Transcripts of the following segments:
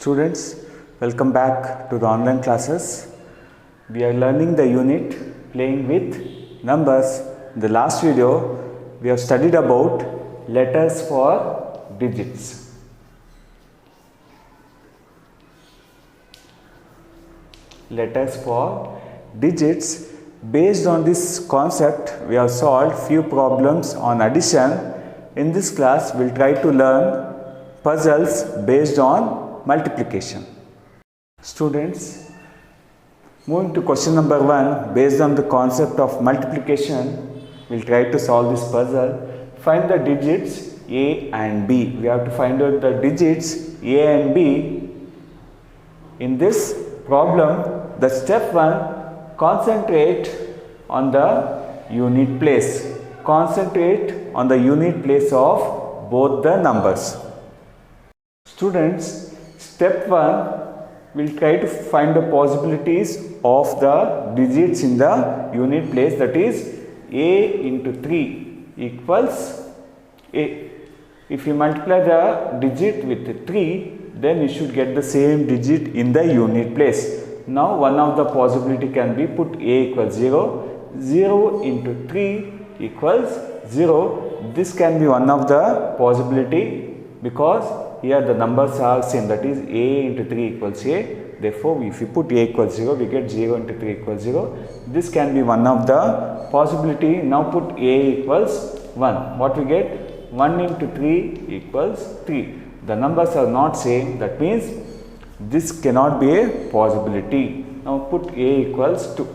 Students, welcome back to the online classes. We are learning the unit playing with numbers. In the last video, we have studied about letters for digits. Letters for digits. Based on this concept, we have solved few problems on addition. In this class, we will try to learn puzzles based on multiplication. Students, moving to question number 1, based on the concept of multiplication, we will try to solve this puzzle. Find the digits A and B. We have to find out the digits A and B. In this problem, the step 1, concentrate on the unit place. Concentrate on the unit place of both the numbers. Students, step 1, we will try to find the possibilities of the digits in the unit place, that is A into 3 equals A. If you multiply the digit with 3, then you should get the same digit in the unit place. Now one of the possibility can be put A equals 0, 0 into 3 equals 0. This can be one of the possibility because here the numbers are same, that is A into 3 equals A. Therefore, if you put A equals 0, we get 0 into 3 equals 0. This can be one of the possibility. Now put A equals 1. What we get? 1 into 3 equals 3. The numbers are not same, that means this cannot be a possibility. Now put A equals 2.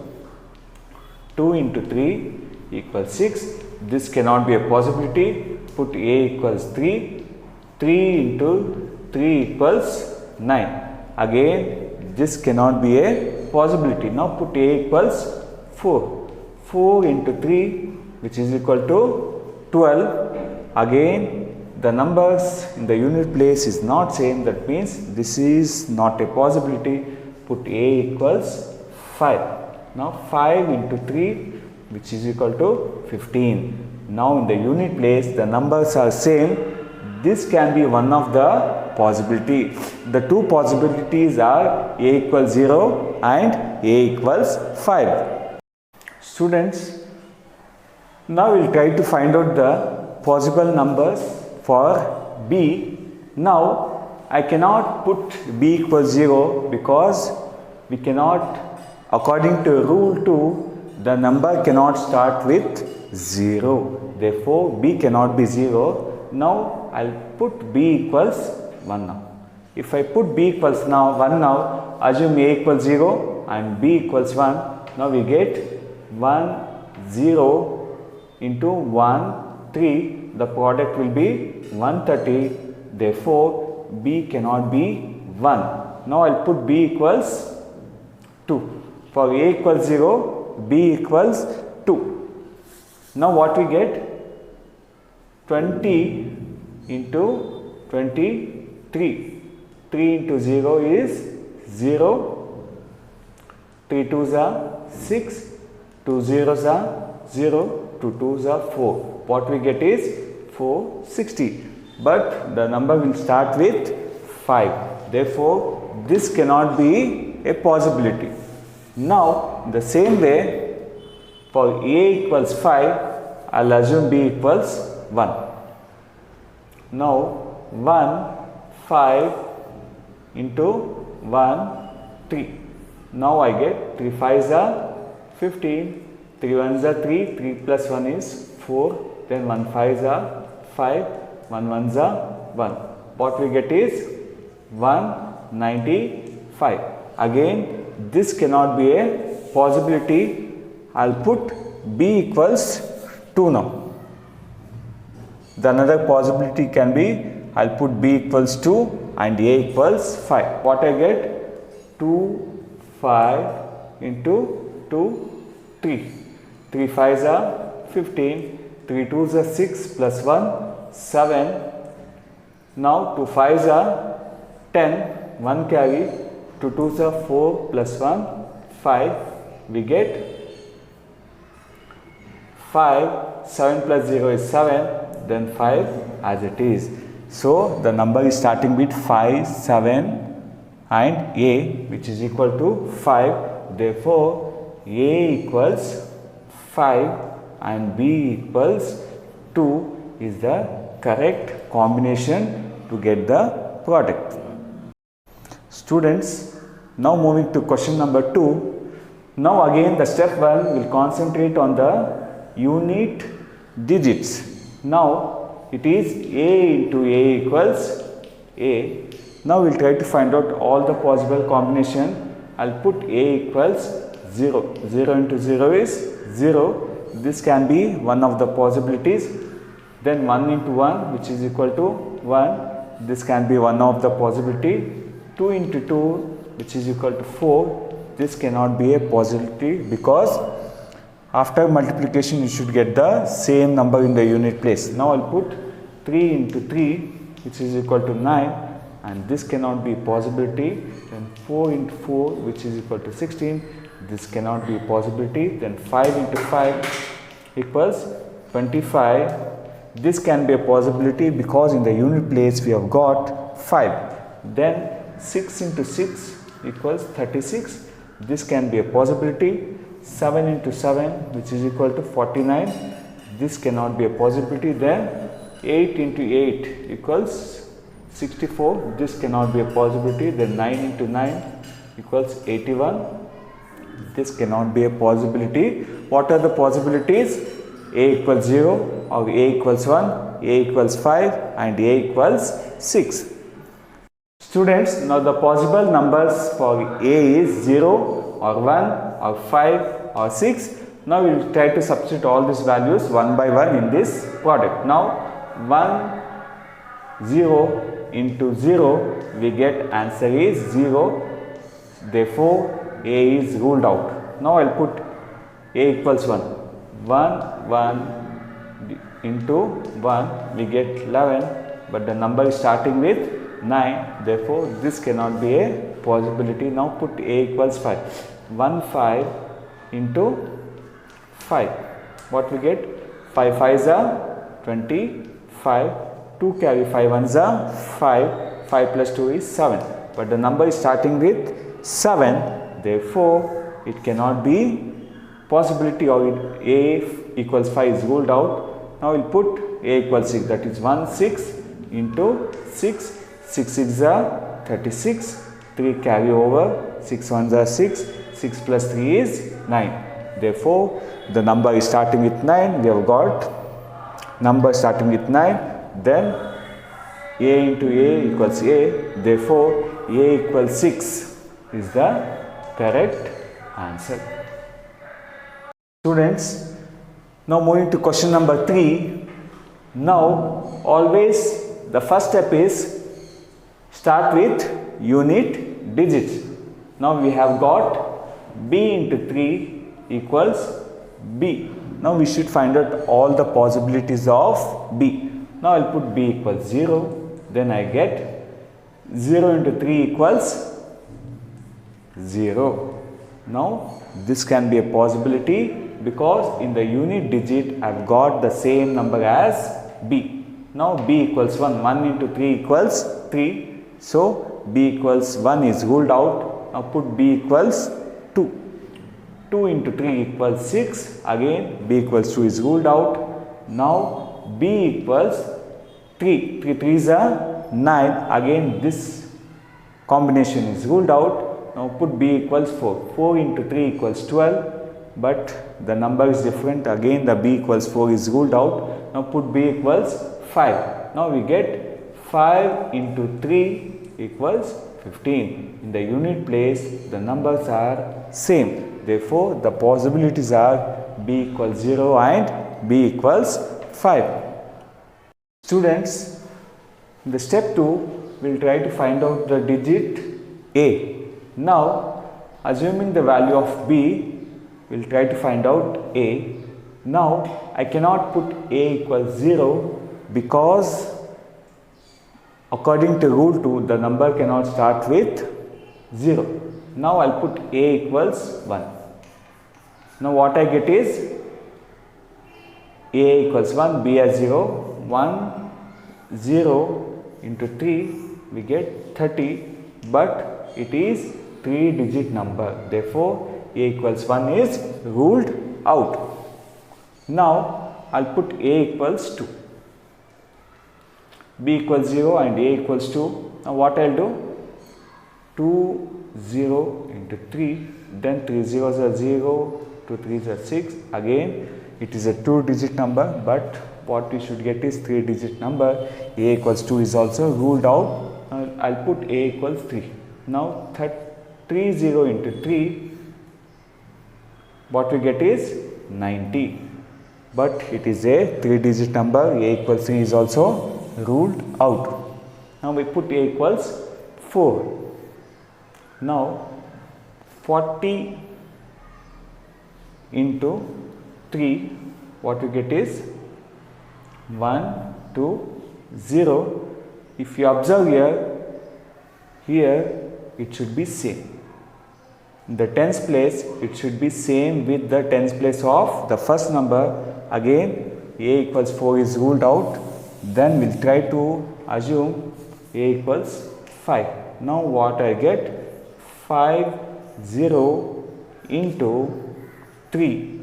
2 into 3 equals 6. This cannot be a possibility. Put A equals 3. 3 into 3 equals 9. Again, this cannot be a possibility. Now put A equals 4. 4 into 3, which is equal to 12. Again, the numbers in the unit place is not same. That means this is not a possibility. Put A equals 5. Now 5 into 3, which is equal to 15. Now in the unit place, the numbers are same. This can be one of the possibility. The two possibilities are A equals 0 and A equals 5. Students, now we will try to find out the possible numbers for B. Now I cannot put B equals 0 because we cannot, according to rule 2, the number cannot start with 0. Therefore, B cannot be 0. Now I'll put B equals 1 now. If I put B equals 1 now, assume A equals 0 and B equals 1. Now we get 1, 0 into 1, 3. The product will be 130. Therefore, B cannot be 1. Now I'll put B equals 2. For A equals 0, B equals 2. Now what we get? 20 into 23. 3 into 0 is 0. 3 2s are 6. 2 zeros are 0. 2 2s are 4. What we get is 460. But the number will start with 5. Therefore, this cannot be a possibility. Now, the same way, for A equals 5, I'll assume B equals 1. Now 1, 5 into 1, 3. Now I get 3 5s are 15, 3 1s are 3, 3 plus 1 is 4, then 1 5s are 5, 1 1s are 1. What we get is 195. Again, this cannot be a possibility. I'll put B equals 2 now. The another possibility can be, I'll put B equals 2 and A equals 5. What I get? 2, 5 into 2, 3. 3 5s are 15. 3 2s are 6 plus 1, 7. Now 2 5s are 10. 1 carry. 2 2s are 4 plus 1, 5. We get 5. 7 plus 0 is 7. Then 5 as it is. So the number is starting with 5, 7, and A, which is equal to 5. Therefore, A equals 5 and B equals 2 is the correct combination to get the product. Students, now moving to question number 2. Now again the step 1 will concentrate on the unit digits. Now it is A into A equals A. Now we will try to find out all the possible combination. I will put A equals 0. 0 into 0 is 0. This can be one of the possibilities. Then 1 into 1, which is equal to 1. This can be one of the possibility. 2 into 2, which is equal to 4. This cannot be a possibility because after multiplication you should get the same number in the unit place. Now I will put 3 into 3, which is equal to 9, and this cannot be possibility. Then 4 into 4, which is equal to 16. This cannot be possibility. Then 5 into 5 equals 25. This can be a possibility because in the unit place we have got 5. Then 6 into 6 equals 36. This can be a possibility. 7 into 7, which is equal to 49. This cannot be a possibility. Then 8 into 8 equals 64. This cannot be a possibility. Then 9 into 9 equals 81. This cannot be a possibility. What are the possibilities? A equals 0 or A equals 1, A equals 5 and A equals 6. Students, now the possible numbers for A is 0 or 1 or 5 or 6. Now we will try to substitute all these values one by one in this product. Now 1, 0 into 0, we get answer is 0. Therefore, A is ruled out. Now I will put A equals 1. 1, 1 into 1, we get 11, but the number is starting with 9. Therefore, this cannot be a possibility. Now put A equals 5. 1, 5 into 5. What we get? 5 5s are 25. 2 carry 5 1s are 5. 5 plus 2 is 7. But the number is starting with 7. Therefore, it cannot be possibility or A equals 5 is ruled out. Now we will put A equals 6. That is 1 6 into 6. 6 6 are 36. 3 carry over. 6 1s are 6. 6 plus 3 is 9. Therefore, the number is starting with 9. We have got number starting with 9. Then A into A equals A. Therefore, A equals 6 is the correct answer. Students, now moving to question number 3. Now, always the first step is start with unit digits. Now we have got B into 3 equals B. Now we should find out all the possibilities of B. Now I will put B equals 0. Then I get 0 into 3 equals 0. Now this can be a possibility because in the unit digit I have got the same number as B. Now B equals 1. 1 into 3 equals 3. So B equals 1 is ruled out. Now put B equals 2. 2 into 3 equals 6. Again B equals 2 is ruled out. Now B equals 3. 3 3s are 9. Again this combination is ruled out. Now put B equals 4. 4 into 3 equals 12. But the number is different. Again the B equals 4 is ruled out. Now put B equals 5. Now we get 5 into 3 equals 15. In the unit place, the numbers are same. Therefore, the possibilities are B equals 0 and B equals 5. Students, in the step 2, we will try to find out the digit A. Now, assuming the value of B, we will try to find out A. Now, I cannot put A equals 0 because according to rule 2, the number cannot start with 0. Now I will put A equals 1. Now what I get is A equals 1, B as 0, 1, 0 into 3, we get 30, but it is 3-digit number. Therefore, a equals 1 is ruled out. Now, I'll put a equals 2. b equals 0 and a equals 2. Now, what I'll do? 2, 0 into 3, then 3 zeros are 0, 2 3s are 6. Again, it is a 2-digit number, but what we should get is 3-digit number. A equals 2 is also ruled out. I'll put a equals 3. Now, 3 0 into 3, what we get is 90. But it is a 3-digit number. A equals 3 is also ruled out. Now, we put a equals 4. Now, 40 into 3, what we get is 1, 2, 0. If you observe here it should be same. In the tens place, it should be same with the tens place of the first number. Again, a equals 4 is ruled out. Then we'll try to assume a equals 5. Now, what I get? 5 0 into 3.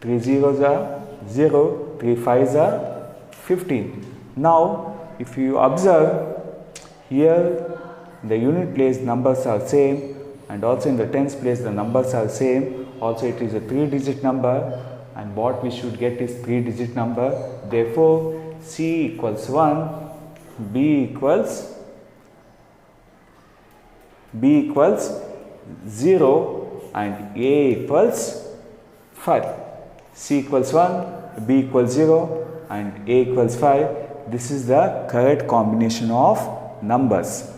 3 zeros are 0, 3 5s are 15. Now, if you observe here, the unit place numbers are same, and also in the tens place the numbers are same. Also, it is a 3-digit number, and what we should get is 3-digit number. Therefore, C equals 1, B equals 0 and A equals 5. C equals 1, B equals 0 and A equals 5. This is the correct combination of numbers.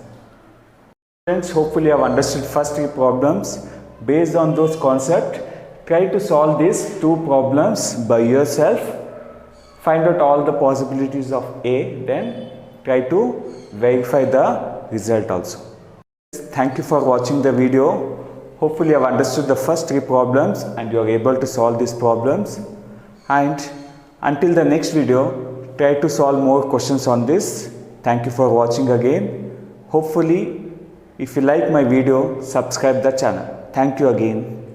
Friends, hopefully you have understood first 3 problems. Based on those concepts, try to solve these 2 problems by yourself. Find out all the possibilities of A, then try to verify the result also. Thank you for watching the video. Hopefully you have understood the first 3 problems and you are able to solve these problems. And until the next video, try to solve more questions on this. Thank you for watching again. Hopefully, if you like my video, subscribe the channel. Thank you again.